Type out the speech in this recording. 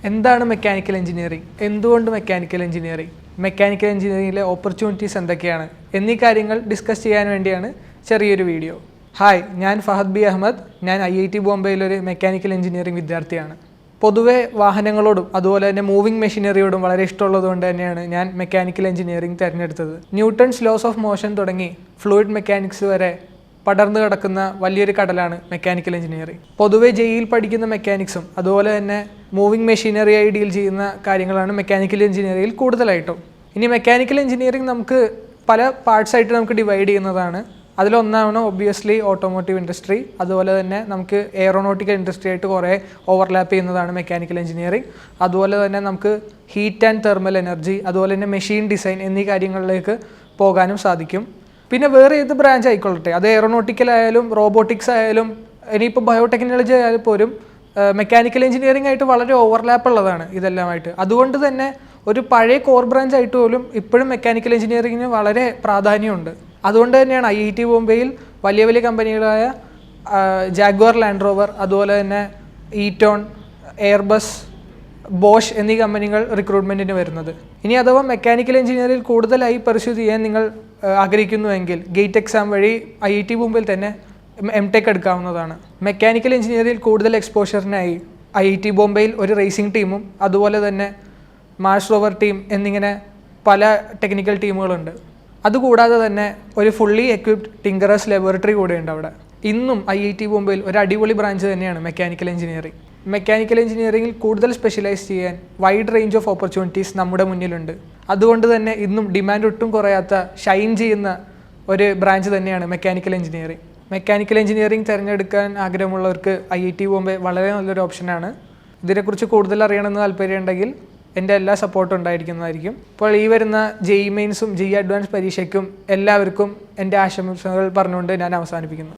എന്താണ് mechanical engineering, എന്തുകൊണ്ട് mechanical engineering, mechanical എഞ്ചിനീയറിംഗിലെ opportunities എന്തൊക്കെയാണ് എന്നീ കാര്യങ്ങൾ ഡിസ്കസ് ചെയ്യാൻ വേണ്ടിയാണ് ചെറിയൊരു വീഡിയോ. ഹായ്, ഞാൻ ഫഹദ് ബി അഹമ്മദ്. ഞാൻ IIT ബോംബെയിലൊരു മെക്കാനിക്കൽ എഞ്ചിനീയറിംഗ് വിദ്യാർത്ഥിയാണ്. പൊതുവെ വാഹനങ്ങളോടും അതുപോലെ തന്നെ മൂവിംഗ് മെഷീനറിയോടും വളരെ ഇഷ്ടമുള്ളതുകൊണ്ട് തന്നെയാണ് ഞാൻ മെക്കാനിക്കൽ എഞ്ചിനീയറിംഗ് തിരഞ്ഞെടുത്തത്. ന്യൂട്ടൺസ് ലോസ് ഓഫ് മോഷൻ തുടങ്ങി ഫ്ലൂയിഡ് മെക്കാനിക്സ് വരെ പടർന്നു കിടക്കുന്ന വലിയൊരു കടലാണ് മെക്കാനിക്കൽ എഞ്ചിനീയറിംഗ്. പൊതുവെ JEE പഠിക്കുന്ന മെക്കാനിക്സും അതുപോലെ തന്നെ മൂവിംഗ് മെഷീനറിയായി ഡീൽ ചെയ്യുന്ന കാര്യങ്ങളാണ് മെക്കാനിക്കൽ എഞ്ചിനീയറിംഗിൽ കൂടുതലായിട്ടും. ഇനി മെക്കാനിക്കൽ എഞ്ചിനീയറിംഗ് നമുക്ക് പല പാർട്സായിട്ട് നമുക്ക് ഡിവൈഡ് ചെയ്യുന്നതാണ്. അതിലൊന്നാണ് ഒബ്വിയസ്ലി ഓട്ടോമോട്ടീവ് ഇൻഡസ്ട്രി. അതുപോലെ തന്നെ നമുക്ക് എയറോനോട്ടിക്കൽ ഇൻഡസ്ട്രി ആയിട്ട് കുറേ ഓവർലാപ്പ് ചെയ്യുന്നതാണ് മെക്കാനിക്കൽ എഞ്ചിനീയറിംഗ്. അതുപോലെ തന്നെ നമുക്ക് ഹീറ്റ് ആൻഡ് തെർമൽ എനർജി, അതുപോലെ തന്നെ മെഷീൻ ഡിസൈൻ എന്നീ കാര്യങ്ങളിലേക്ക് പോകാനും സാധിക്കും. പിന്നെ വേറെ ഏത് ബ്രാഞ്ച് ആയിക്കൊള്ളട്ടെ, അത് എയറോനോട്ടിക്കൽ ആയാലും റോബോട്ടിക്സ് ആയാലും ഇനിയിപ്പോൾ ബയോടെക്നോളജി ആയാലും പോലും മെക്കാനിക്കൽ എഞ്ചിനീയറിംഗ് ആയിട്ട് വളരെ ഓവർലാപ്പ് ഉള്ളതാണ് ഇതെല്ലാമായിട്ട്. അതുകൊണ്ട് തന്നെ ഒരു പഴയ കോർ ബ്രാഞ്ച് ആയിട്ട് പോലും ഇപ്പോഴും മെക്കാനിക്കൽ എഞ്ചിനീയറിംഗിന് വളരെ പ്രാധാന്യമുണ്ട്. അതുകൊണ്ട് തന്നെയാണ് IIT ബോംബെയിൽ വലിയ വലിയ കമ്പനികളായ ജാഗ്വാർ ലാൻഡ് റോവർ, അതുപോലെ തന്നെ ഈറ്റോൺ, എയർബസ്, ബോഷ് എന്നീ കമ്പനികൾ റിക്രൂട്ട്മെൻറ്റിന് വരുന്നത്. ഇനി അഥവാ മെക്കാനിക്കൽ എഞ്ചിനീയറിംഗിൽ കൂടുതലായി പെർസ്യൂ ചെയ്യാൻ നിങ്ങൾ ആഗ്രഹിക്കുന്നുവെങ്കിൽ ഗേറ്റ് എക്സാം വഴി IIT ബോംബെയിൽ തന്നെ MTech എടുക്കാവുന്നതാണ്. മെക്കാനിക്കൽ എഞ്ചിനീയറിംഗിൽ കൂടുതൽ എക്സ്പോഷറിനായി IIT ബോംബെയിൽ ഒരു റേസിംഗ് ടീമും അതുപോലെ തന്നെ മാർസ് റോവർ ടീം എന്നിങ്ങനെ പല ടെക്നിക്കൽ ടീമുകളുണ്ട്. അതുകൂടാതെ തന്നെ ഒരു ഫുള്ളി എക്വിപ്ഡ് ടിങ്കറേഴ്സ് ലബോറട്ടറി കൂടെയുണ്ട് അവിടെ. ഇന്നും IIT ബോംബെയിൽ ഒരു അടിപൊളി ബ്രാഞ്ച് തന്നെയാണ് മെക്കാനിക്കൽ എഞ്ചിനീയറിംഗ്. മെക്കാനിക്കൽ എഞ്ചിനീയറിംഗിൽ കൂടുതൽ സ്പെഷ്യലൈസ് ചെയ്യാൻ വൈഡ് റേഞ്ച് ഓഫ് ഓപ്പർച്യൂണിറ്റീസ് നമ്മുടെ മുന്നിലുണ്ട്. അതുകൊണ്ട് തന്നെ ഇന്നും ഡിമാൻഡ് ഒട്ടും കുറയാത്ത, ഷൈൻ ചെയ്യുന്ന ഒരു ബ്രാഞ്ച് തന്നെയാണ് മെക്കാനിക്കൽ എഞ്ചിനീയറിംഗ്. മെക്കാനിക്കൽ എഞ്ചിനീയറിംഗ് തിരഞ്ഞെടുക്കാൻ ആഗ്രഹമുള്ളവർക്ക് IIT ബോംബെ വളരെ നല്ലൊരു ഓപ്ഷനാണ്. ഇതിനെക്കുറിച്ച് കൂടുതൽ അറിയണമെന്ന് താല്പര്യമുണ്ടെങ്കിൽ എൻ്റെ എല്ലാ സപ്പോർട്ടും ഉണ്ടായിരിക്കുന്നതായിരിക്കും. അപ്പോൾ ഈ വരുന്ന JEE മെയിൻസും JEE അഡ്വാൻസ് പരീക്ഷയ്ക്കും എല്ലാവർക്കും എൻ്റെ ആശംസകൾ പറഞ്ഞുകൊണ്ട് ഞാൻ അവസാനിപ്പിക്കുന്നു.